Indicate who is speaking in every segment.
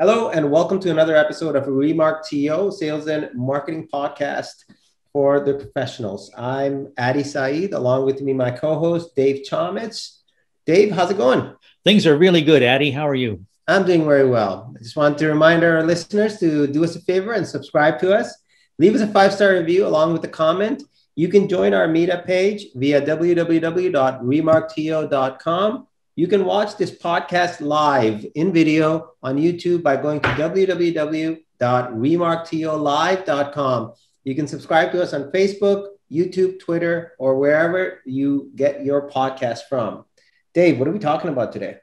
Speaker 1: Hello, and welcome to another episode of ReMarkTO, Sales and Marketing Podcast for the Professionals. I'm Adi Saeed, along with me, my co-host, Dave Chalmers. Dave, how's it going?
Speaker 2: Things are really good, Adi. How are you?
Speaker 1: I'm doing very well. I just want to remind our listeners to do us a favor and subscribe to us. Leave us a 5-star review along with a comment. You can join our meetup page via www.remarkto.com. You can watch this podcast live in video on YouTube by going to www.remarktolive.com. You can subscribe to us on Facebook, YouTube, Twitter, or wherever you get your podcast from. Dave, what are we talking about today?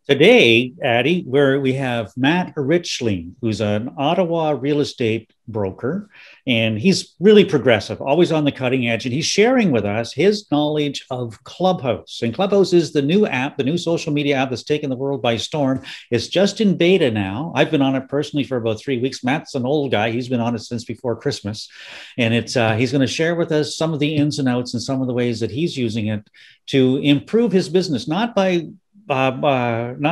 Speaker 2: Today, Adi, we have Matt Richling, who's an Ottawa real estate broker, and he's really progressive, always on the cutting edge, and he's sharing with us his knowledge of Clubhouse. And Clubhouse is the new app, the new social media app that's taken the world by storm. It's just in beta now. I've been on it personally for about 3 weeks. Matt's an old guy. He's been on it since before Christmas. And he's going to share with us some of the ins and outs and some of the ways that he's using it to improve his business, not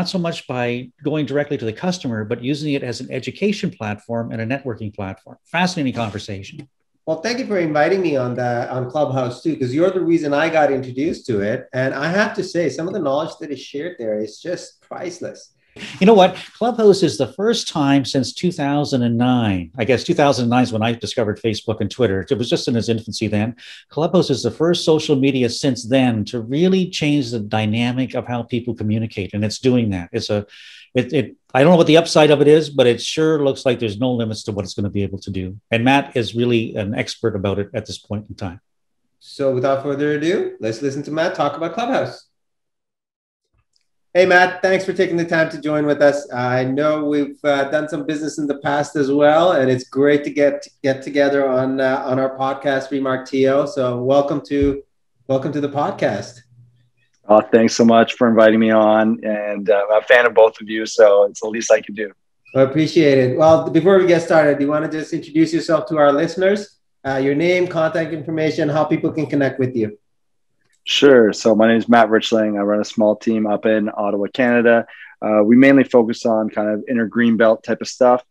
Speaker 2: so much by going directly to the customer, but using it as an education platform and a networking platform. Fascinating conversation.
Speaker 1: Well, thank you for inviting me on Clubhouse too, because you're the reason I got introduced to it. And I have to say, some of the knowledge that is shared there is just priceless.
Speaker 2: You know what? Clubhouse is the first time since 2009. I guess 2009 is when I discovered Facebook and Twitter. It was just in its infancy then. Clubhouse is the first social media since then to really change the dynamic of how people communicate. And it's doing that. I don't know what the upside of it is, but it sure looks like there's no limits to what it's going to be able to do. And Matt is really an expert about it at this point in time.
Speaker 1: So without further ado, let's listen to Matt talk about Clubhouse. Hey, Matt, thanks for taking the time to join with us. I know we've done some business in the past as well, and it's great to get together on our podcast, ReMarkTO. So welcome to the podcast.
Speaker 3: Oh, thanks so much for inviting me on. And I'm a fan of both of you, so it's the least I can do.
Speaker 1: I appreciate it. Well, before we get started, do you want to just introduce yourself to our listeners? Your name, contact information, how people can connect with you?
Speaker 3: Sure. So my name is Matt Richling. I run a small team up in Ottawa, Canada. We mainly focus on kind of inner greenbelt type of stuff.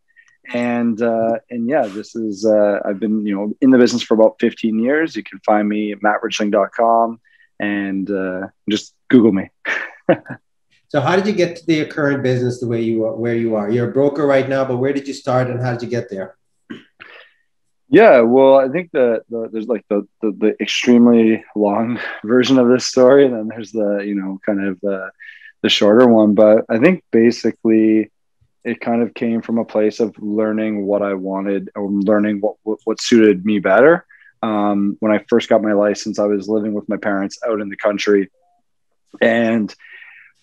Speaker 3: And yeah, this is, I've been, in the business for about 15 years. You can find me at mattrichling.com and just Google me.
Speaker 1: So how did you get to the current business where you are? You're a broker right now, but where did you start and how did you get there?
Speaker 3: Yeah, well, I think there's like the extremely long version of this story, and then there's the kind of the shorter one. But I think basically it kind of came from a place of learning what I wanted or learning what suited me better. When I first got my license, I was living with my parents out in the country, and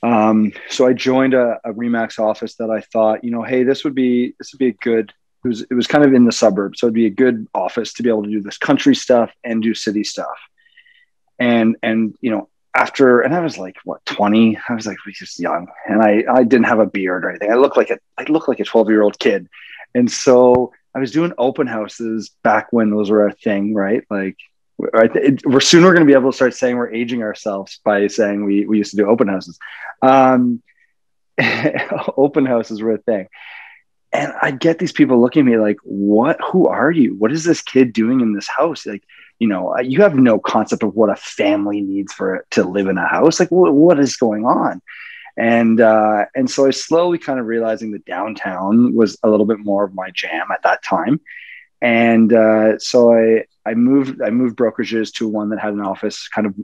Speaker 3: so I joined a RE/MAX office that I thought, hey, this would be a good. It was kind of in the suburbs, so it'd be a good office to be able to do this country stuff and do city stuff. And after, and I was like, 20? I was like just young, and I didn't have a beard or anything. I looked like a 12-year-old kid, and so I was doing open houses back when those were a thing, right? Like, we're soon going to be able to start saying we're aging ourselves by saying we used to do open houses. Open houses were a thing. And I get these people looking at me like, what? Who are you? What is this kid doing in this house? Like, you have no concept of what a family needs to live in a house. Like, what is going on? And so I slowly kind of realizing that downtown was a little bit more of my jam at that time. And so I moved brokerages to one that had an office kind of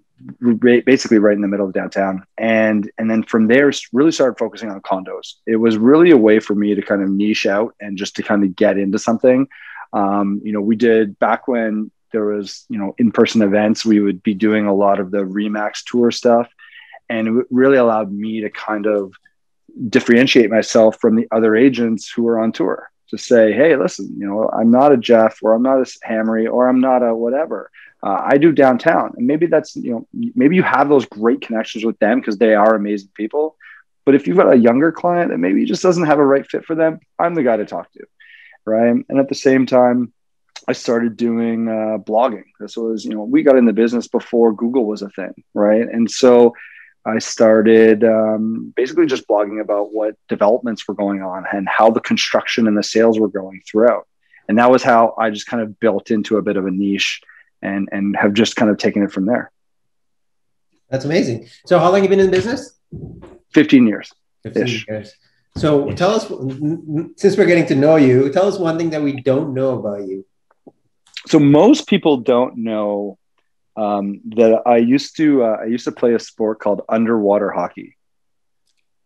Speaker 3: basically right in the middle of downtown. And then from there, really started focusing on condos. It was really a way for me to kind of niche out and just to kind of get into something. We did back when there was, in-person events, we would be doing a lot of the RE/MAX tour stuff. And it really allowed me to kind of differentiate myself from the other agents who were on tour. To say, hey, listen, I'm not a Jeff, or I'm not a Hamry, or I'm not a whatever. I do downtown. And maybe that's, maybe you have those great connections with them because they are amazing people. But if you've got a younger client that maybe just doesn't have a right fit for them, I'm the guy to talk to. Right. And at the same time, I started doing blogging. This was, we got in the business before Google was a thing. Right. And so I started basically just blogging about what developments were going on and how the construction and the sales were going throughout. And that was how I just kind of built into a bit of a niche and have just kind of taken it from there.
Speaker 1: That's amazing. So how long have you been in business?
Speaker 3: 15 years.
Speaker 1: 15 years. So tell us, since we're getting to know you, tell us one thing that we don't know about you.
Speaker 3: So most people don't know that I used to play a sport called underwater hockey.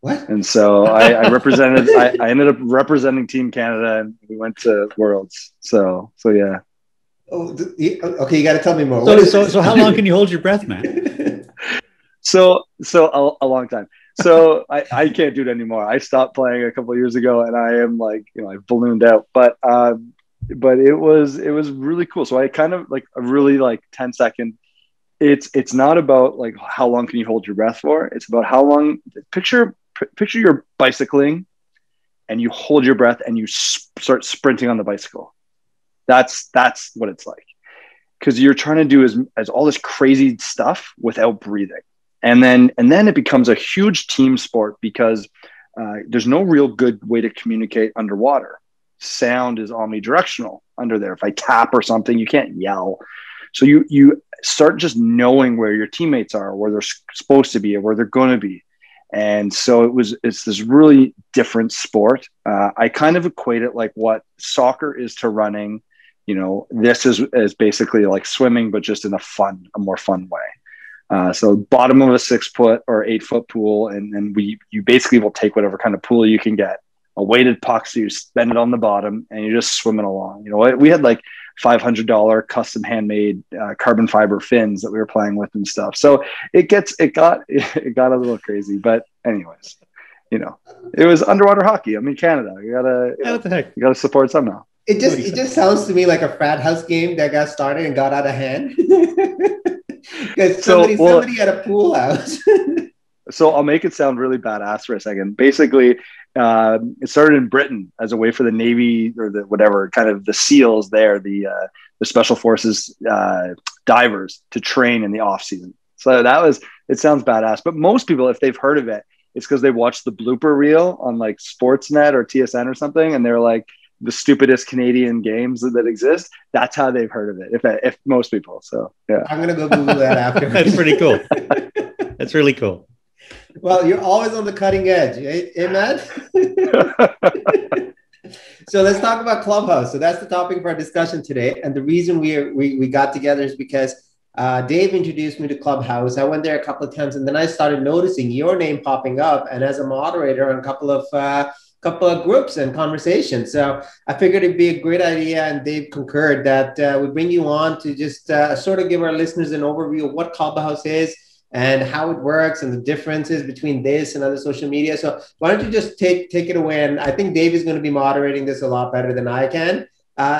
Speaker 1: What?
Speaker 3: And so I ended up representing Team Canada, and we went to Worlds. So yeah.
Speaker 1: Oh, okay. You got to tell me more.
Speaker 2: So how long can you hold your breath, man?
Speaker 3: So a long time. So I can't do it anymore. I stopped playing a couple of years ago, and I am like, I've ballooned out. But it was really cool. So I kind of like a really like 10-second. It's not about like how long can you hold your breath for. It's about how long. Picture you're bicycling, and you hold your breath, and you start sprinting on the bicycle. That's what it's like, because you're trying to do as all this crazy stuff without breathing. And then it becomes a huge team sport, because there's no real good way to communicate underwater. Sound is omnidirectional under there. If I tap or something, you can't yell. So you start just knowing where your teammates are, where they're supposed to be, or where they're going to be. And so it's this really different sport. I kind of equate it like what soccer is to running. This is basically like swimming, but just in a more fun way. So bottom of a 6-foot or 8-foot pool. And then you basically will take whatever kind of pool you can get, a weighted puck. So you spend it on the bottom and you're just swimming along. We had like $500 custom handmade carbon fiber fins that we were playing with and stuff. So it got a little crazy, but anyways, it was underwater hockey. I'm in Canada.
Speaker 2: What the heck?
Speaker 3: You gotta support somehow.
Speaker 1: It just sounds to me like a frat house game that got started and got out of hand. Because somebody at a pool house.
Speaker 3: So I'll make it sound really badass for a second. Basically, it started in Britain as a way for the Navy or the whatever kind of the SEALs there, the Special Forces divers to train in the off season. So it sounds badass, but most people, if they've heard of it, it's because they watched the blooper reel on like Sportsnet or TSN or something, and they're like the stupidest Canadian games that exist. That's how they've heard of it. If most people, so yeah.
Speaker 1: I'm gonna go Google that after.
Speaker 2: That's pretty cool. That's really cool.
Speaker 1: Well, you're always on the cutting edge, eh, Matt? So let's talk about Clubhouse. So that's the topic of our discussion today. And the reason we got together is because Dave introduced me to Clubhouse. I went there a couple of times, and then I started noticing your name popping up, and as a moderator on a couple of groups and conversations. So I figured it'd be a great idea, and Dave concurred that we bring you on to just sort of give our listeners an overview of what Clubhouse is and how it works and the differences between this and other social media. So why don't you just take it away? And I think Dave is going to be moderating this a lot better than I can.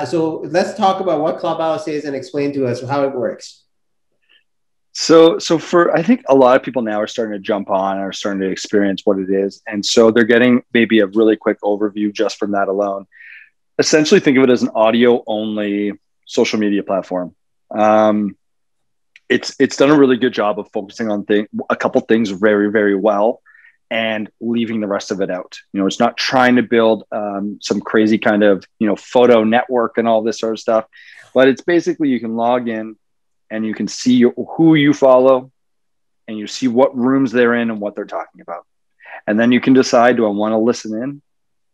Speaker 1: So let's talk about what Clubhouse is and explain to us how it works.
Speaker 3: So I think a lot of people now are starting to jump on, are starting to experience what it is. And so they're getting maybe a really quick overview just from that alone. Essentially think of it as an audio only social media platform. It's done a really good job of focusing on a couple things very, very well and leaving the rest of it out. It's not trying to build some crazy kind of, photo network and all this sort of stuff, but it's basically you can log in and you can see who you follow and you see what rooms they're in and what they're talking about. And then you can decide, do I want to listen in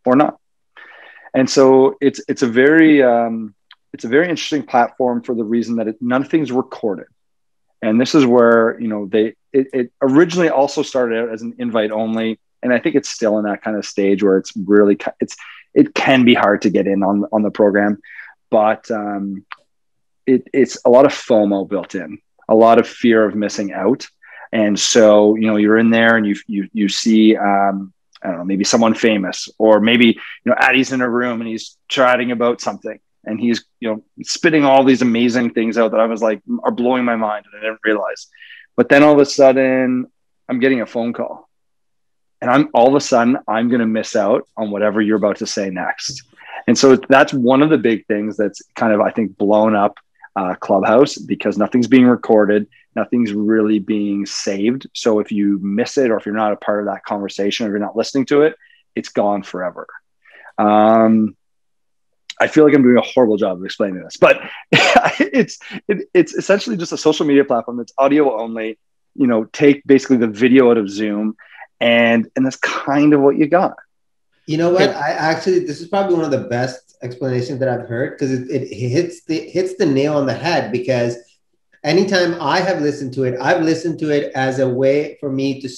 Speaker 3: or not? And so it's a very interesting platform for the reason that nothing's recorded. And this is where, it originally also started out as an invite only. And I think it's still in that kind of stage where it can be hard to get in on the program, but it's a lot of FOMO built in, a lot of fear of missing out. And so, you're in there and you see, I don't know, maybe someone famous, or maybe, Addie's in a room and he's chatting about something. And he's, spitting all these amazing things out that I was like, are blowing my mind. And I didn't realize. But then all of a sudden I'm getting a phone call, and I'm going to miss out on whatever you're about to say next. And so that's one of the big things that's kind of, I think, blown up Clubhouse, because nothing's being recorded, nothing's really being saved. So if you miss it, or if you're not a part of that conversation, or you're not listening to it, it's gone forever. I feel like I'm doing a horrible job of explaining this, but it's essentially just a social media platform that's audio only. Take basically the video out of Zoom, and that's kind of what you got.
Speaker 1: You know what? This is probably one of the best explanations that I've heard, because it hits the nail on the head. Because anytime I have listened to it, I've listened to it as a way for me to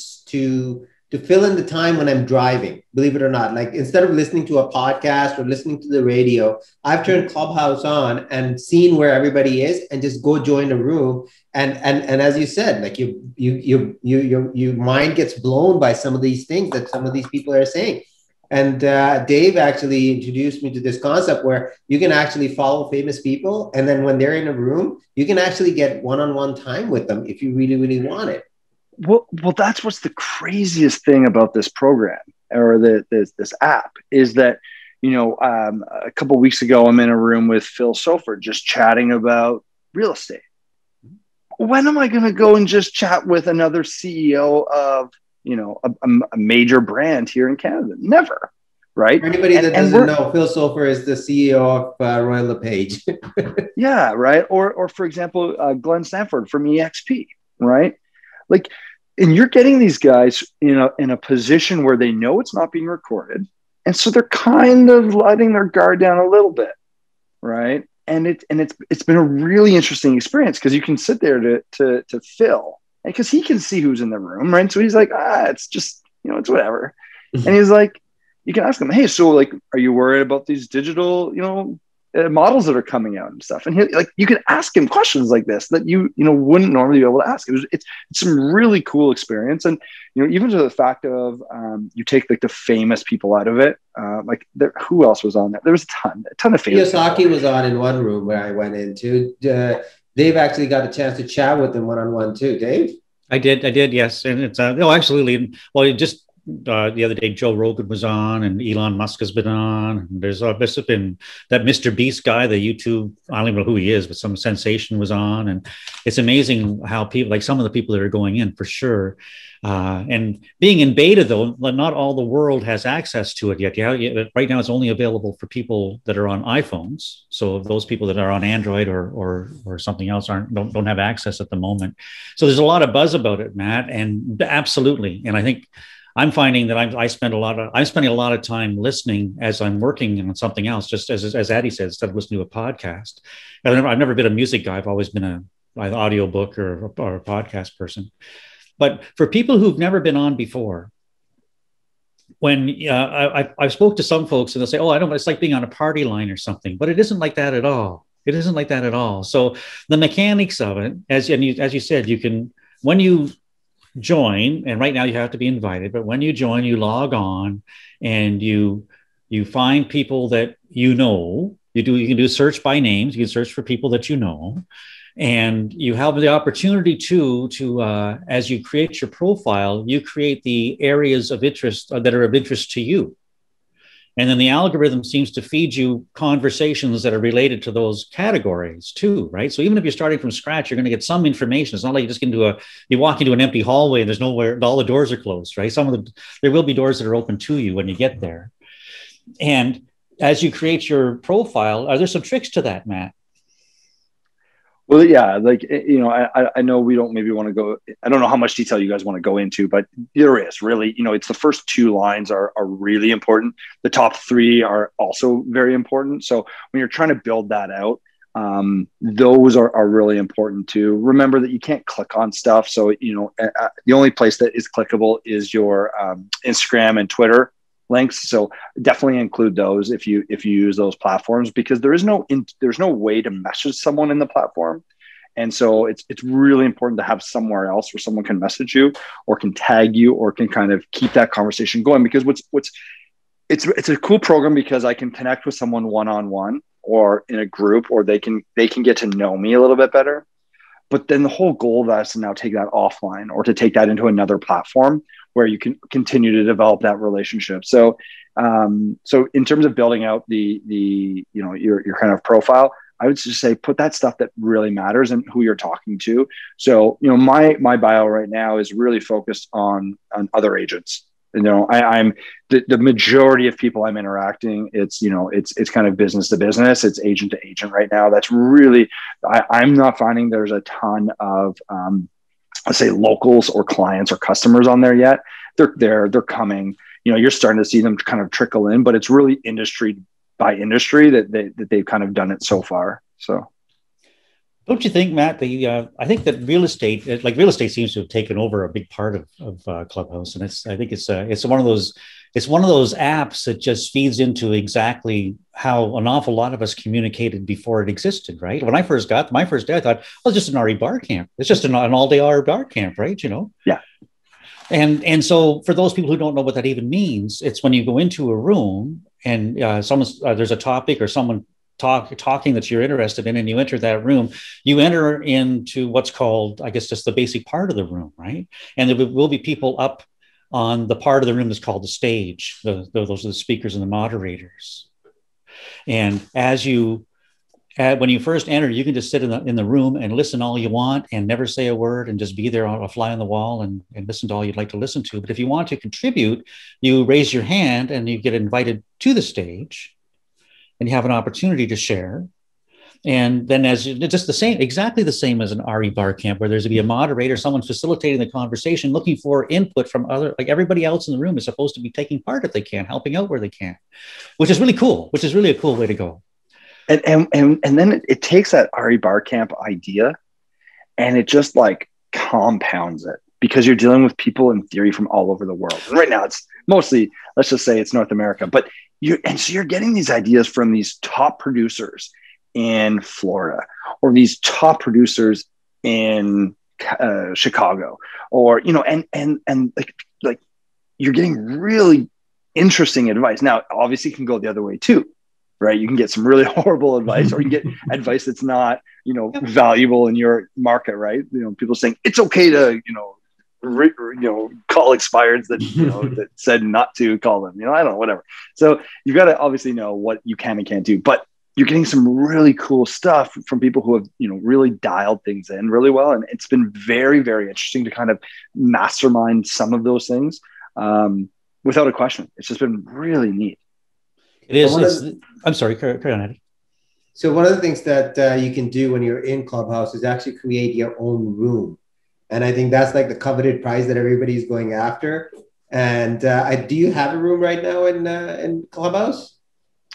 Speaker 1: fill in the time when I'm driving, believe it or not. Like, instead of listening to a podcast or listening to the radio, I've turned Clubhouse on and seen where everybody is and just go join a room. And as you said, like, your mind gets blown by some of these things that some of these people are saying. And Dave actually introduced me to this concept where you can actually follow famous people. And then when they're in a room, you can actually get one-on-one time with them if you really, really want it.
Speaker 3: Well, that's what's the craziest thing about this program, or this app, is that, a couple of weeks ago, I'm in a room with Phil Sofer just chatting about real estate. When am I going to go and just chat with another CEO of, a major brand here in Canada? Never. Right.
Speaker 1: For anybody that doesn't know, Phil Sofer is the CEO of Royal LePage.
Speaker 3: Yeah. Right. Or for example, Glenn Stanford from EXP. Right. Like, and you're getting these guys in a position where they know it's not being recorded. And so they're kind of letting their guard down a little bit. Right. And it's been a really interesting experience, because you can sit there to Phil, because he can see who's in the room. Right. So he's like, it's just, it's whatever. And he's like, you can ask him, hey, so like, are you worried about these digital, models that are coming out and stuff? And you can ask him questions like this that you wouldn't normally be able to ask. It's some really cool experience. And even to the fact of you take like the famous people out of it, who else was on there? There was a ton of famous
Speaker 1: Kiyosaki
Speaker 3: people.
Speaker 1: was on in one room where I went into. Dave actually got a chance to chat with him one-on-one too. Dave?
Speaker 2: I did, yes. And it's absolutely. Well, it just the other day, Joe Rogan was on, and Elon Musk has been on. There's been that Mr. Beast guy, the YouTube, I don't even know who he is, but some sensation was on. And it's amazing how people, like some of the people that are going in, for sure. And being in beta, though, not all the world has access to it yet. Right now, it's only available for people that are on iPhones. So those people that are on Android or something else don't have access at the moment. So there's a lot of buzz about it, Matt, and absolutely. And I think I'm finding that I'm spending a lot of time listening as I'm working on something else, just as Addie said, instead of listening to a podcast. I've never been a music guy. I've always been an audiobook or a podcast person. But for people who've never been on before, when I spoke to some folks and they'll say, oh, I don't, it's like being on a party line or something, but it isn't like that at all. It isn't like that at all. So the mechanics of it, as you said, you can, when you join, and right now you have to be invited, but when you join, you log on and you find people that you can do search by names. You can search for people that you know, and you have the opportunity to as you create your profile, you create the areas of interest that are of interest to you. And then the algorithm seems to feed you conversations that are related to those categories too, right? So even if you're starting from scratch, you're going to get some information. It's not like you just you walk into an empty hallway and there's nowhere, all the doors are closed, right? There will be doors that are open to you when you get there. And as you create your profile, are there some tricks to that, Matt?
Speaker 3: Well, yeah, I know we don't maybe want to go, I don't know how much detail you guys want to go into, but there is really, it's the first two lines are really important. The top three are also very important. So when you're trying to build that out, those are really important too. Remember that you can't click on stuff. So, the only place that is clickable is your Instagram and Twitter links. So definitely include those if you use those platforms, because there's no way to message someone in the platform. And so it's really important to have somewhere else where someone can message you or can tag you or can kind of keep that conversation going, because it's a cool program because I can connect with someone one-on-one or in a group, or they can get to know me a little bit better. But then the whole goal of that is to now take that offline or to take that into another platform where you can continue to develop that relationship. So in terms of building out your kind of profile, I would just say put that stuff that really matters and who you're talking to. So, my bio right now is really focused on other agents. I'm the majority of people I'm interacting. It's kind of business to business. It's agent to agent right now. That's really, I'm not finding there's a ton of, let's say, locals or clients or customers on there yet. They're coming. You're starting to see them kind of trickle in, but it's really industry by industry that they've kind of done it so far. So.
Speaker 2: Don't you think, Matt? I think that real estate seems to have taken over a big part of Clubhouse, and I think it's one of those apps that just feeds into exactly how an awful lot of us communicated before it existed, right? When I first got my first day, I thought, well, it's just an RE bar camp. It's just an all-day RE bar camp, right?
Speaker 3: Yeah.
Speaker 2: And so for those people who don't know what that even means, it's when you go into a room and there's a topic or someone talking that you're interested in, and you enter that room, you enter into what's called, I guess, just the basic part of the room, right? And there will be people up on the part of the room that's called the stage. Those are the speakers and the moderators. And when you first enter, you can just sit in the room and listen all you want and never say a word and just be there on a fly on the wall and listen to all you'd like to listen to. But if you want to contribute, you raise your hand and you get invited to the stage, and you have an opportunity to share. And then exactly the same as an RE bar camp, where there's to be a moderator, someone facilitating the conversation, looking for input from like everybody else in the room is supposed to be taking part if they can, helping out where they can, which is really cool, which is really a cool way to go.
Speaker 3: And then it takes that RE bar camp idea and it just like compounds it, because you're dealing with people in theory from all over the world. And right now it's mostly, let's just say it's North America, but so you're getting these ideas from these top producers in Florida, or these top producers in Chicago, or and like you're getting really interesting advice. Now, obviously, it can go the other way too, right? You can get some really horrible advice, or you can get advice that's not valuable in your market, right? People saying it's okay to call expireds that that said not to call them. I don't know, whatever. So you've got to obviously know what you can and can't do, but you're getting some really cool stuff from people who have really dialed things in really well, and it's been very, very interesting to kind of mastermind some of those things. Without a question, it's just been really neat.
Speaker 2: It is. I'm sorry, carry on, Eddie.
Speaker 1: So one of the things that you can do when you're in Clubhouse is actually create your own room. And I think that's like the coveted prize that everybody's going after. And do you have a room right now in Clubhouse?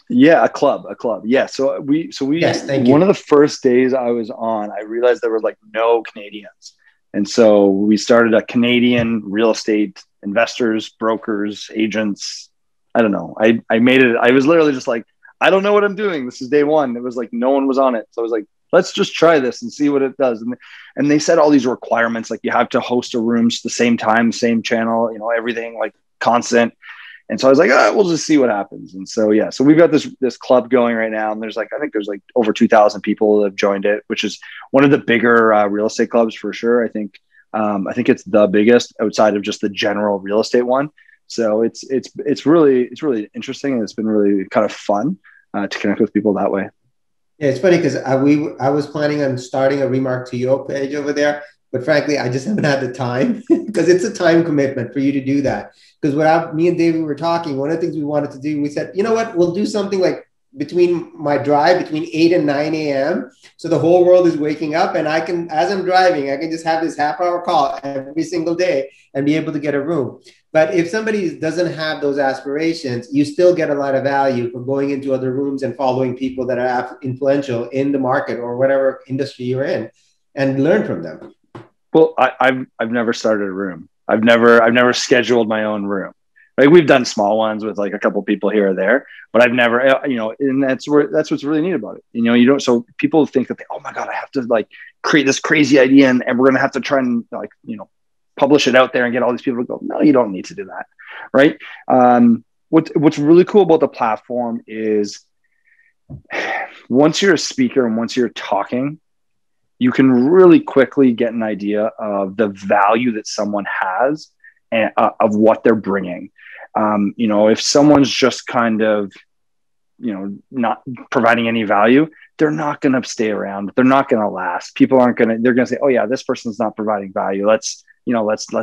Speaker 3: Yeah, a club. Yeah. So we,
Speaker 1: yes, thank you.
Speaker 3: One of the first days I was on, I realized there were like no Canadians. And so we started a Canadian real estate investors, brokers, agents. I don't know. I made it. I was literally just like, I don't know what I'm doing. This is day one. It was like, no one was on it. So I was like, let's just try this and see what it does. And they set all these requirements, like you have to host a rooms the same time, same channel, everything like constant. And so I was like, we'll just see what happens. And so, yeah, so we've got this club going right now. And I think there's like over 2,000 people that have joined it, which is one of the bigger real estate clubs for sure. I think it's the biggest outside of just the general real estate one. So it's really interesting. And it's been really kind of fun to connect with people that way.
Speaker 1: Yeah, it's funny because I was planning on starting a ReMarkTO page over there, but frankly, I just haven't had the time because it's a time commitment for you to do that. Because me and David were talking, one of the things we wanted to do, we said, you know what, we'll do something like between 8 and 9 a.m. So the whole world is waking up, and I can, as I'm driving, I can just have this half-hour call every single day and be able to get a room. But if somebody doesn't have those aspirations, you still get a lot of value for going into other rooms and following people that are influential in the market or whatever industry you're in, and learn from them.
Speaker 3: Well, I've never started a room. I've never scheduled my own room. Like we've done small ones with like a couple people here or there, but I've never, and that's what's really neat about it. You don't, so people think that oh my God, I have to like create this crazy idea and we're going to have to try and like, publish it out there and get all these people to go, no, you don't need to do that. Right. What's really cool about the platform is once you're a speaker and once you're talking, you can really quickly get an idea of the value that someone has and of what they're bringing. If someone's just kind of, not providing any value, they're not going to stay around. They're not going to last. People aren't going to, they're going to say, oh yeah, this person's not providing value. Let's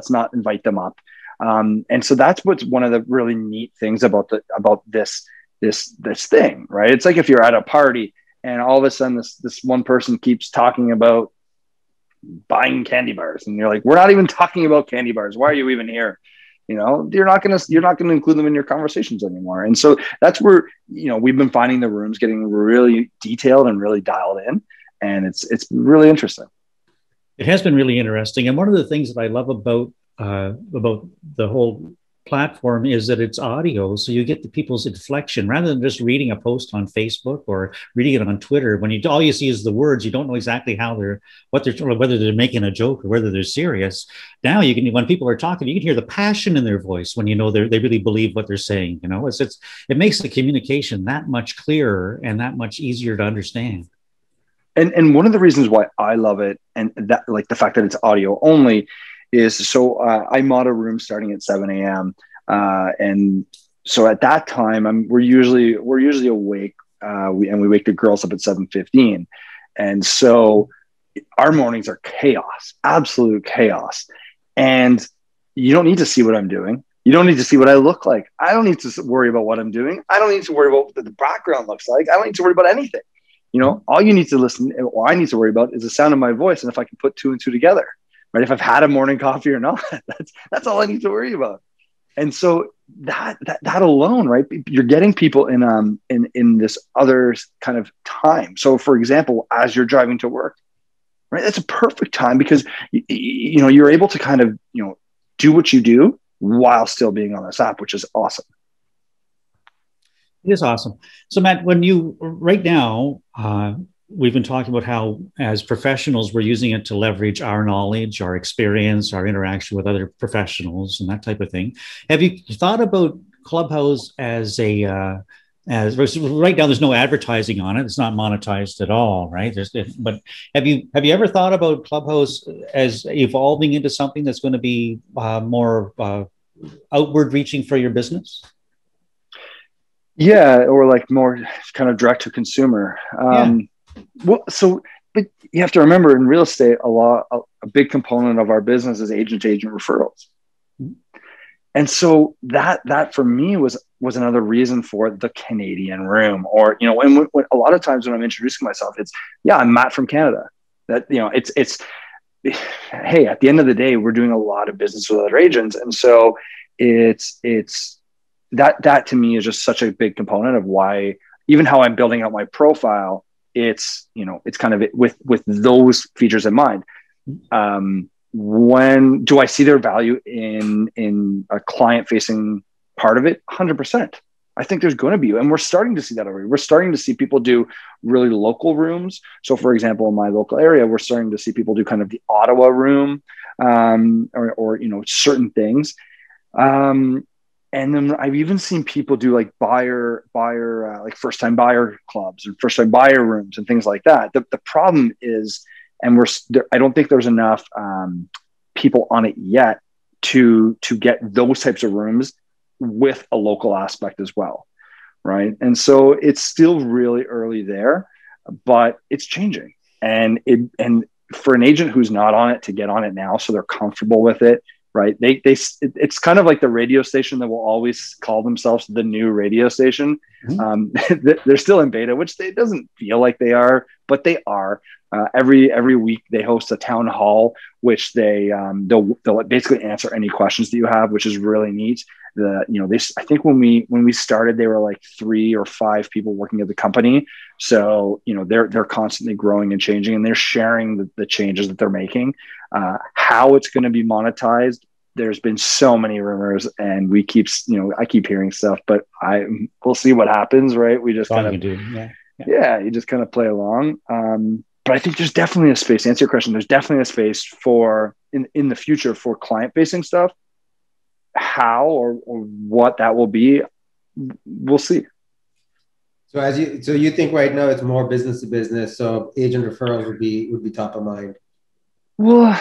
Speaker 3: not invite them up. And so that's what's one of the really neat things about this thing, right? It's like if you're at a party and all of a sudden this one person keeps talking about buying candy bars, and you're like, we're not even talking about candy bars. Why are you even here? You're not going to include them in your conversations anymore. And so that's where, we've been finding the rooms getting really detailed and really dialed in. And it's really interesting.
Speaker 2: It has been really interesting. And one of the things that I love about the whole platform is that it's audio, so you get the people's inflection rather than just reading a post on Facebook or reading it on Twitter. When all you see is the words, you don't know exactly whether they're making a joke or whether they're serious. Now when people are talking, you can hear the passion in their voice when they really believe what they're saying. It makes the communication that much clearer and that much easier to understand.
Speaker 3: And one of the reasons why I love it, and that, like, the fact that it's audio only, is I mod a room starting at 7 a.m. And so at that time, we're usually awake, and we wake the girls up at 7:15. And so our mornings are chaos, absolute chaos. And you don't need to see what I'm doing. You don't need to see what I look like. I don't need to worry about what I'm doing. I don't need to worry about what the background looks like. I don't need to worry about anything. All you need to I need to worry about is the sound of my voice. And if I can put two and two together, right? If I've had a morning coffee or not, that's all I need to worry about. And so that alone, right? You're getting people in this other kind of time. So for example, as you're driving to work, right? That's a perfect time because, you're able to kind of, do what you do while still being on this app, which is awesome.
Speaker 2: It is awesome. So Matt, right now, we've been talking about how as professionals, we're using it to leverage our knowledge, our experience, our interaction with other professionals and that type of thing. Have you thought about Clubhouse as right now, there's no advertising on it. It's not monetized at all, right? But have you ever thought about Clubhouse as evolving into something that's going to be more outward reaching for your business?
Speaker 3: Yeah, or like more kind of direct to consumer. But you have to remember, in real estate, a big component of our business is agent-to-agent referrals. And so that for me was another reason for the Canadian room, or, and when, a lot of times when I'm introducing myself, I'm Matt from Canada. That, it's, hey, at the end of the day, we're doing a lot of business with other agents. And so it's that to me is just such a big component of why, even how I'm building out my profile, it's kind of with those features in mind. When do I see their value in a client facing part of it? 100%. I think there's going to be, and we're starting to see that already. We're starting to see people do really local rooms. So for example, in my local area, we're starting to see people do kind of the Ottawa room, or certain things. And then I've even seen people do like like first time buyer clubs or first time buyer rooms and things like that. The problem is, and I don't think there's enough people on it yet to get those types of rooms with a local aspect as well, right? And so it's still really early there, but it's changing. And for an agent who's not on it to get on it now, so they're comfortable with it. Right. It's kind of like the radio station that will always call themselves the new radio station. Mm-hmm. They're still in beta, which it doesn't feel like they are, but they are. Every week they host a town hall, which they'll basically answer any questions that you have, which is really neat. I think when we started, they were like 3 or 5 people working at the company. So, they're constantly growing and changing, and they're sharing the changes that they're making. How it's going to be monetized, there's been so many rumors, and I keep hearing stuff, but we'll see what happens, right? We just kind of you just kind of play along. But I think there's definitely a space. To answer your question, there's definitely a space for in the future for client facing stuff. How or what that will be, we'll see.
Speaker 1: So you think right now it's more business to business, so agent referrals would be top of mind.
Speaker 3: Well,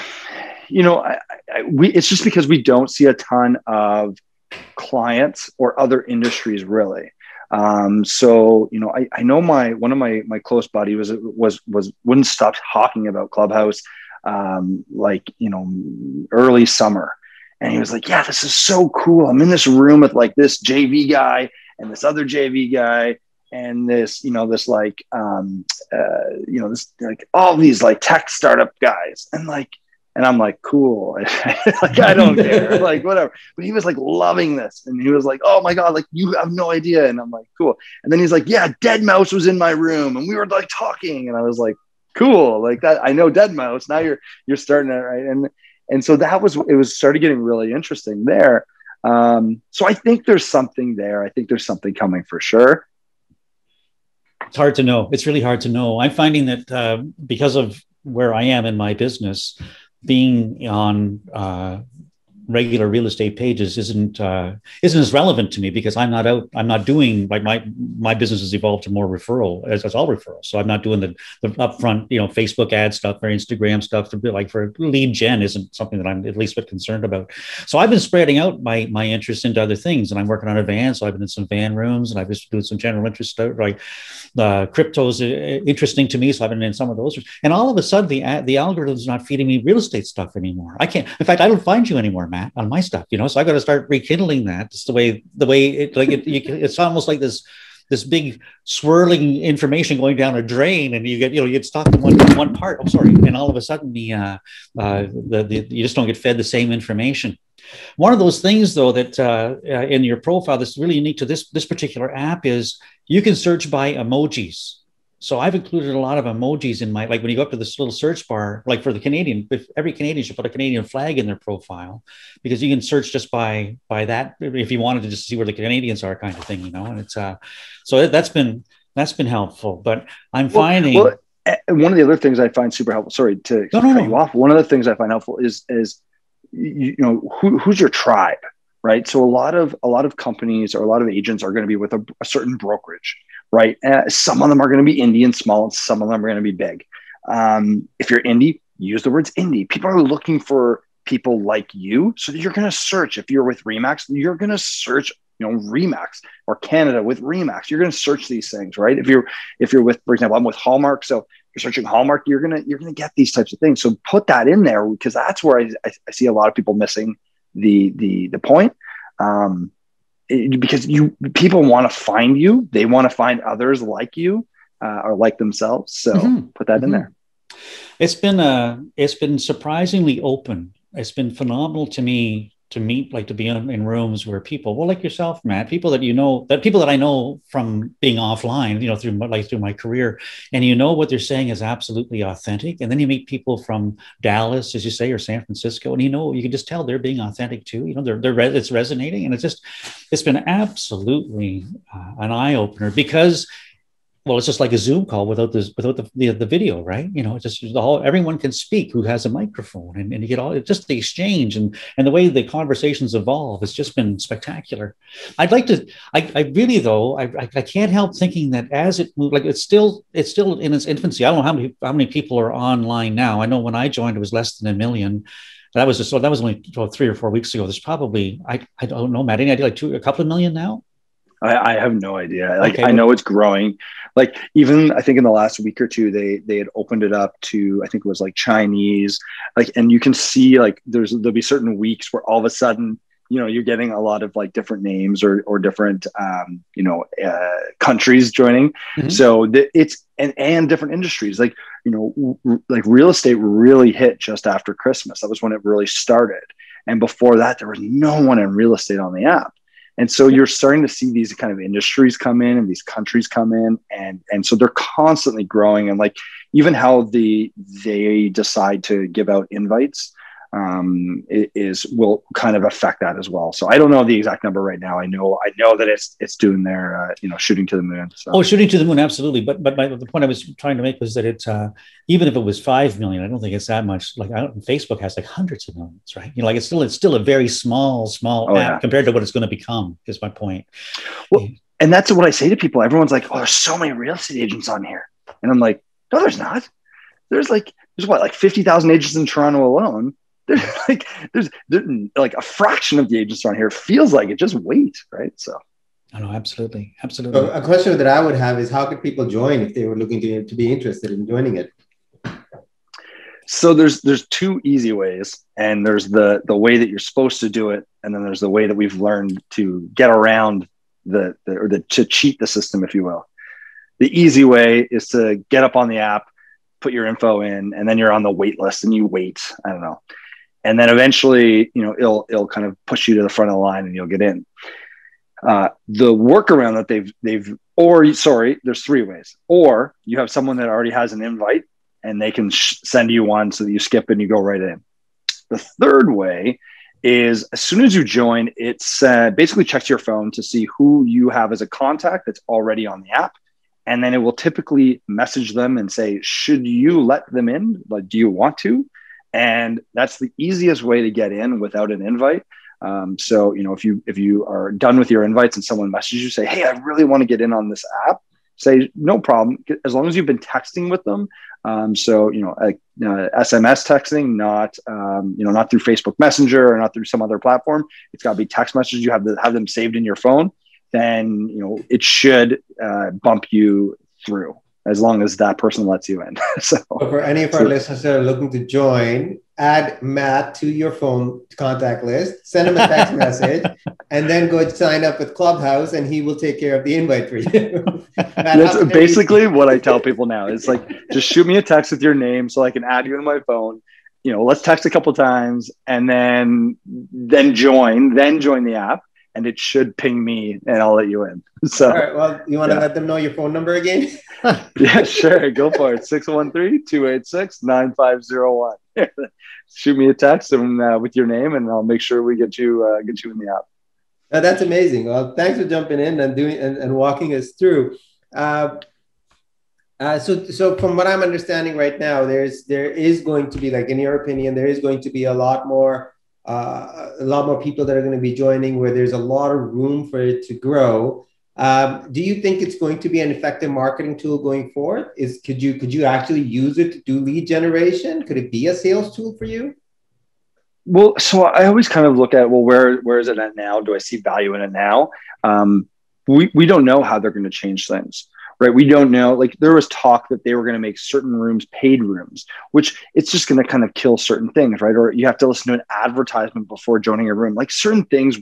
Speaker 3: it's just because we don't see a ton of clients or other industries really. So, I know one of my close buddy wouldn't stop talking about Clubhouse, early summer. And he was like, yeah, this is so cool. I'm in this room with like this JV guy and this other JV guy and this all these like tech startup guys. And I'm like, cool. Like, I don't care. Like, whatever. But he was like loving this. And he was like, oh my God, like you have no idea. And I'm like, cool. And then he's like, yeah, Dead Mouse was in my room and we were like talking. And I was like, cool. Like that. I know Dead Mouse. Now you're starting it. Right. And so it started getting really interesting there. So I think there's something there. I think there's something coming for sure.
Speaker 2: It's hard to know. It's really hard to know. I'm finding that because of where I am in my business, being on regular real estate pages isn't as relevant to me because I'm not doing like my business has evolved to more referral as all referrals. So I'm not doing the upfront, Facebook ad stuff or Instagram stuff for lead gen isn't something that I'm at least a bit concerned about. So I've been spreading out my interest into other things, and I'm working on a van. So I've been in some van rooms, and I've just doing some general interest stuff. Like crypto's interesting to me, so I've been in some of those. And all of a sudden, the algorithm's not feeding me real estate stuff anymore. I can't. In fact, I don't find you anymore, Matt, on my stuff. So I got to start rekindling that. It's the way it's almost like this big swirling information going down a drain, and you get stuck in one part. Oh, sorry, and all of a sudden you just don't get fed the same information. One of those things, though, that in your profile that's really unique to this particular app is you can search by emojis. So I've included a lot of emojis in my, like when you go up to this little search bar, like for the Canadian, if every Canadian should put a Canadian flag in their profile, because you can search just by that if you wanted to just see where the Canadians are, kind of thing, And it's so that's been helpful. But I'm finding
Speaker 3: one of the other things I find super helpful. Sorry to cut you off. One of the things I find helpful is who's your tribe, right? So a lot of companies or a lot of agents are going to be with a certain brokerage, right? Some of them are going to be indie and small, and some of them are going to be big. If you're indie, use the words indie. People are looking for people like you, so that you're going to search. If you're with REMAX, you're going to search, REMAX or Canada with REMAX. You're going to search these things, right? If you're with, for example, I'm with Hallmark, so you're searching Hallmark, you're gonna get these types of things. So put that in there, because that's where I see a lot of people missing the point. Because people want to find you, they want to find others like you or like themselves. So put that in there.
Speaker 2: It's been surprisingly open. It's been phenomenal to me to meet, like to be in rooms where people, well, like yourself, Matt, people that people that I know from being offline, through my career, and what they're saying is absolutely authentic. And then you meet people from Dallas, as you say, or San Francisco, and you can just tell they're being authentic too. It's resonating, and it's been absolutely an eye opener because. Well, it's just like a Zoom call without the video, right? It's just everyone can speak who has a microphone, and you get just the exchange and the way the conversations evolve. It's just been spectacular. I'd like to. I really though I can't help thinking that as it moves, like it's still in its infancy. I don't know how many people are online now. I know when I joined, it was less than 1 million. That was only 3 or 4 weeks ago. There's probably I don't know, Matt. Any idea? Like a couple of million now?
Speaker 3: I have no idea. I know it's growing. Like even I think in the last week or two, they had opened it up to, I think it was like Chinese, and you can see like there'll be certain weeks where all of a sudden, you're getting a lot of like different names or different, countries joining. Mm-hmm. So it's and different industries, like real estate really hit just after Christmas. That was when it really started. And before that, there was no one in real estate on the app. And so you're starting to see these kind of industries come in and these countries come in. And so they're constantly growing. And like even how they decide to give out invites will kind of affect that as well. So I don't know the exact number right now. I know that it's doing their, shooting to the moon. So. Oh,
Speaker 2: shooting to the moon. Absolutely. But the point I was trying to make was that it's, even if it was 5 million, I don't think it's that much. Like Facebook has like hundreds of millions, right? It's still a very small app compared to what it's going to become, is my point.
Speaker 3: Well, and that's what I say to people. Everyone's like, oh, there's so many real estate agents on here. And I'm like, no, there's not. There's what, like 50,000 agents in Toronto alone. There's like a fraction of the agents on here. It feels like it. Just wait, right? So
Speaker 2: Oh, no, absolutely.
Speaker 1: So a question that I would have is, how could people join if they were looking to be interested in joining it?
Speaker 3: So there's two easy ways, and there's the way that you're supposed to do it, and then there's the way that we've learned to get around to cheat the system, if you will. The easy way is to get up on the app, put your info in, and then you're on the wait list and you wait. I don't know. And then eventually, it'll kind of push you to the front of the line and you'll get in. The workaround that there's three ways. Or you have someone that already has an invite and they can send you one so that you skip and you go right in. The third way is, as soon as you join, it's basically checks your phone to see who you have as a contact that's already on the app. And then it will typically message them and say, should you let them in? Like, do you want to? And that's the easiest way to get in without an invite. So, if you are done with your invites and someone messages you, say, hey, I really want to get in on this app, say, no problem. As long as you've been texting with them. SMS texting, not through Facebook Messenger or not through some other platform. It's got to be text messages. You have to have them saved in your phone. Then, it should bump you through, as long as that person lets you in. So
Speaker 1: for any of our listeners that are looking to join, add Matt to your phone contact list, send him a text message, and then go sign up with Clubhouse, and he will take care of the invite for you. Matt,
Speaker 3: that's basically what I tell people now. It's like, just shoot me a text with your name so I can add you in my phone. Let's text a couple times, and then join the app. And it should ping me and I'll let you in. So,
Speaker 1: all right. Well, you want to let them know your phone number again?
Speaker 3: Yeah, sure. Go for it. 613-286-9501. Shoot me a text and with your name, and I'll make sure we get you in the app.
Speaker 1: That's amazing. Well, thanks for jumping in and doing and walking us through. So from what I'm understanding right now, there is going to be, like, in your opinion, there is going to be a lot more people that are going to be joining, where there's a lot of room for it to grow. Do you think it's going to be an effective marketing tool going forward? Could you actually use it to do lead generation? Could it be a sales tool for you?
Speaker 3: Well, so I always kind of look at, well, where is it at now? Do I see value in it now? We don't know how they're going to change things. Right. We don't know. Like, there was talk that they were going to make certain rooms paid rooms, which it's just going to kind of kill certain things. Right. Or you have to listen to an advertisement before joining a room, like certain things.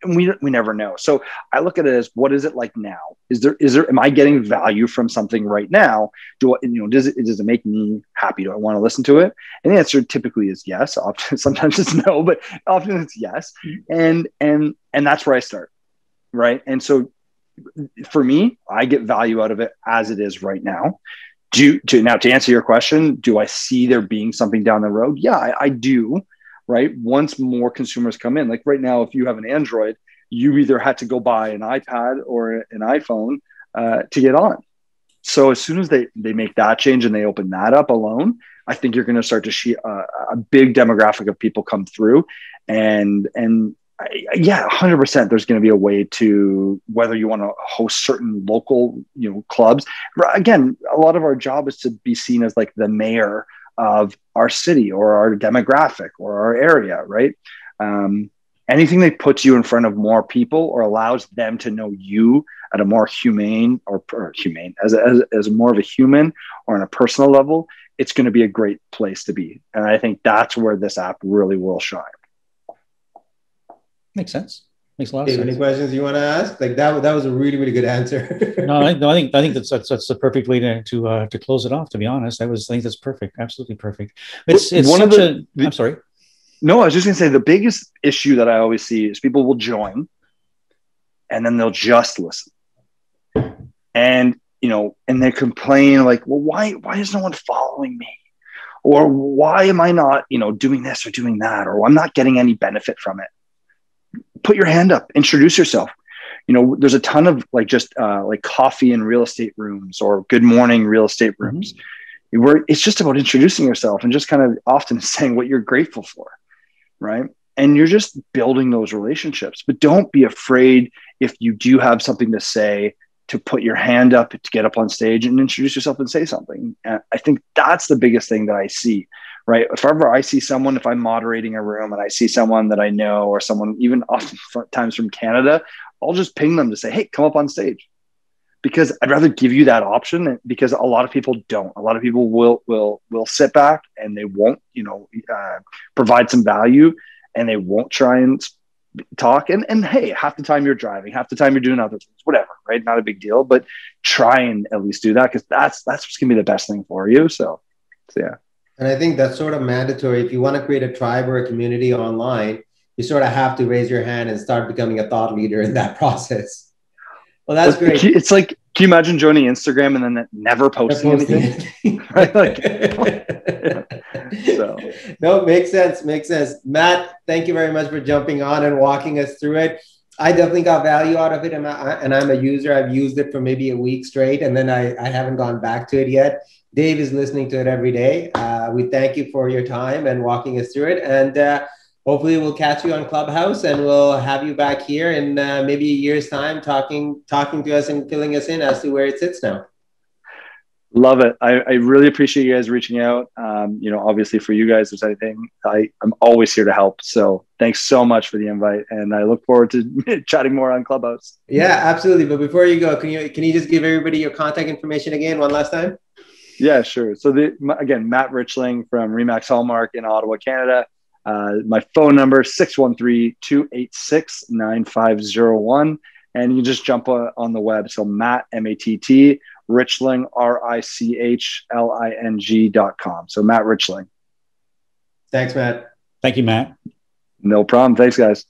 Speaker 3: We never know. So I look at it as, what is it like now? Am I getting value from something right now? Does it make me happy? Do I want to listen to it? And the answer typically is yes. Often, sometimes it's no, but often it's yes. And that's where I start. Right. And so, for me, I get value out of it as it is right now. To answer your question, do I see there being something down the road? Yeah, I do. Right. Once more consumers come in, like right now, if you have an Android, you either had to go buy an iPad or an iPhone to get on. So as soon as they make that change and they open that up alone, I think you're going to start to see a big demographic of people come through, and 100%. There's going to be a way to, whether you want to host certain local, clubs. Again, a lot of our job is to be seen as like the mayor of our city or our demographic or our area, right? Anything that puts you in front of more people or allows them to know you at a more humane or humane as more of a human or on a personal level, it's going to be a great place to be. And I think that's where this app really will shine.
Speaker 2: Makes sense. Makes a lot of sense.
Speaker 1: Any questions you want to ask? Like that was a really, really good answer.
Speaker 2: No, I think that's the perfect way to close it off. To be honest, I think that's perfect. Absolutely perfect. It's one of the. I'm sorry.
Speaker 3: No, I was just going to say, the biggest issue that I always see is people will join, and then they'll just listen, and they complain like, well, why is no one following me? Or why am I not, doing this or doing that? Or I'm not getting any benefit from it. Put your hand up, introduce yourself. There's a ton of like coffee and real estate rooms or good morning real estate rooms, where it's just about introducing yourself and just kind of often saying what you're grateful for. Right. And you're just building those relationships, but don't be afraid if you do have something to say, to put your hand up, to get up on stage and introduce yourself and say something. And I think that's the biggest thing that I see. Right. If ever I see someone, if I'm moderating a room and I see someone that I know, or someone even oftentimes from Canada, I'll just ping them to say, hey, come up on stage. Because I'd rather give you that option, because a lot of people don't. A lot of people will sit back and they won't, provide some value, and they won't try and talk. And hey, half the time you're driving, half the time you're doing other things, whatever, right? Not a big deal, but try and at least do that, because that's what's gonna be the best thing for you. So yeah.
Speaker 1: And I think that's sort of mandatory. If you want to create a tribe or a community online, you sort of have to raise your hand and start becoming a thought leader in that process. Well, that's great.
Speaker 3: It's like, can you imagine joining Instagram and then never posting anything? Right? Like,
Speaker 1: so. No, makes sense. Matt, thank you very much for jumping on and walking us through it. I definitely got value out of it, and I'm a user. I've used it for maybe a week straight, and then I haven't gone back to it yet. Dave is listening to it every day. We thank you for your time and walking us through it. And hopefully we'll catch you on Clubhouse, and we'll have you back here in maybe a year's time talking to us and filling us in as to where it sits now.
Speaker 3: Love it. I really appreciate you guys reaching out. Obviously for you guys, if there's anything, I'm always here to help. So thanks so much for the invite, and I look forward to chatting more on Clubhouse.
Speaker 1: Yeah, absolutely. But before you go, can you just give everybody your contact information again one last time?
Speaker 3: Yeah, sure. So again, Matt Richling from RE/MAX Hallmark in Ottawa, Canada. My phone number, 613-286-9501. And you can just jump on the web. So Matt, M-A-T-T, Richling, RICHLING.com. So Matt Richling.
Speaker 1: Thanks, Matt.
Speaker 2: Thank you, Matt.
Speaker 3: No problem. Thanks, guys.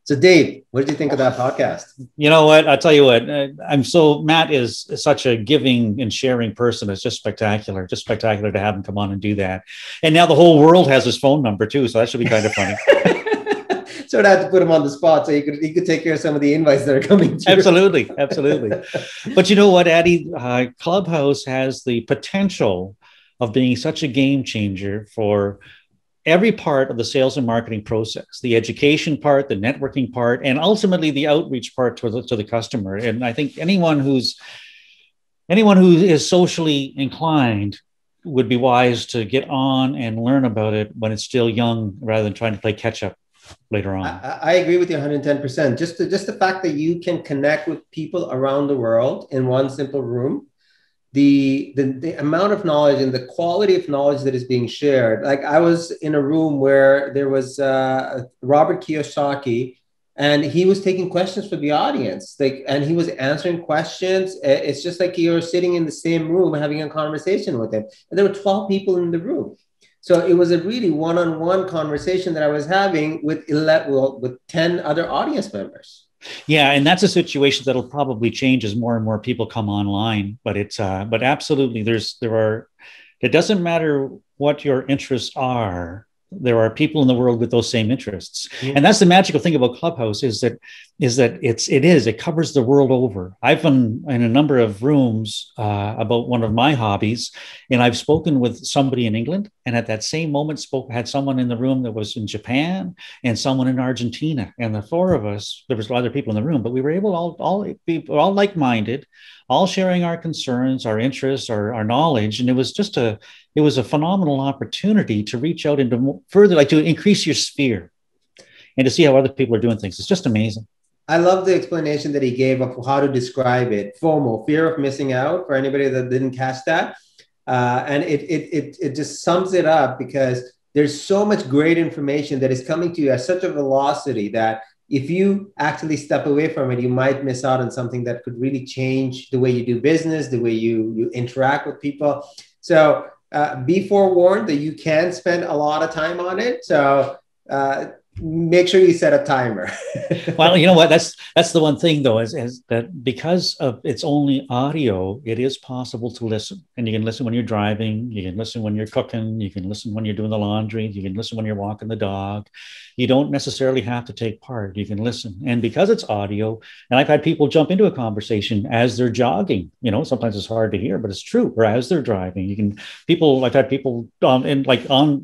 Speaker 1: So Dave, what did you think of that podcast?
Speaker 2: You know what? I'll tell you what, Matt is such a giving and sharing person. It's just spectacular to have him come on and do that. And now the whole world has his phone number too. So that should be kind of funny.
Speaker 1: So I had to put him on the spot so he could take care of some of the invites that are coming through.
Speaker 2: Absolutely. But you know what, Addie, Clubhouse has the potential of being such a game changer for every part of the sales and marketing process, the education part, the networking part, and ultimately the outreach part to the customer. And I think anyone who is socially inclined would be wise to get on and learn about it when it's still young, rather than trying to play catch up later on.
Speaker 1: I agree with you 110%. Just the fact that you can connect with people around the world in one simple room, the amount of knowledge and the quality of knowledge that is being shared. Like, I was in a room where there was Robert Kiyosaki, and he was taking questions from the audience, and he was answering questions. It's just like you're sitting in the same room having a conversation with him. And there were 12 people in the room. So it was a really one-on-one conversation that I was having with 10 other audience members.
Speaker 2: Yeah, and that's a situation that'll probably change as more and more people come online. But but absolutely, it doesn't matter what your interests are. There are people in the world with those same interests. Yeah. And that's the magical thing about Clubhouse is that it covers the world over. I've been in a number of rooms about one of my hobbies, and I've spoken with somebody in England, and at that same moment had someone in the room that was in Japan and someone in Argentina. And the four of us, there was other people in the room, but we were able all like-minded, all sharing our concerns, our interests, our knowledge. And it was a phenomenal opportunity to reach out into further, like to increase your sphere and to see how other people are doing things. It's just amazing.
Speaker 1: I love the explanation that he gave of how to describe it. FOMO, fear of missing out, for anybody that didn't catch that. And it just sums it up, because there's so much great information that is coming to you at such a velocity that if you actually step away from it, you might miss out on something that could really change the way you do business, the way you interact with people. So be forewarned that you can spend a lot of time on it. So make sure you set a timer.
Speaker 2: Well, you know what? That's the one thing, though, is that because of it's only audio, it is possible to listen. And you can listen when you're driving, you can listen when you're cooking, you can listen when you're doing the laundry, you can listen when you're walking the dog. You don't necessarily have to take part. You can listen. And because it's audio, and I've had people jump into a conversation as they're jogging. You know, sometimes it's hard to hear, but it's true. Or as they're driving, I've had people on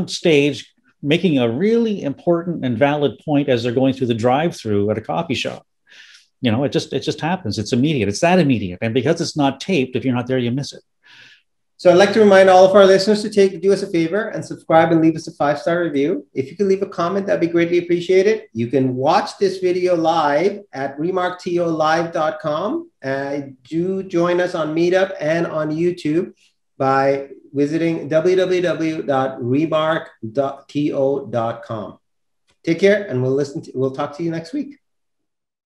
Speaker 2: stage making a really important and valid point as they're going through the drive-through at a coffee shop. You know, it just happens. It's immediate. It's that immediate. And because it's not taped, if you're not there, you miss it.
Speaker 1: So I'd like to remind all of our listeners to do us a favor and subscribe and leave us a 5-star review. If you could leave a comment, that'd be greatly appreciated. You can watch this video live at ReMarkTOlive.com. Do join us on Meetup and on YouTube by visiting www.remarkto.com. Take care, and we'll talk to you next week.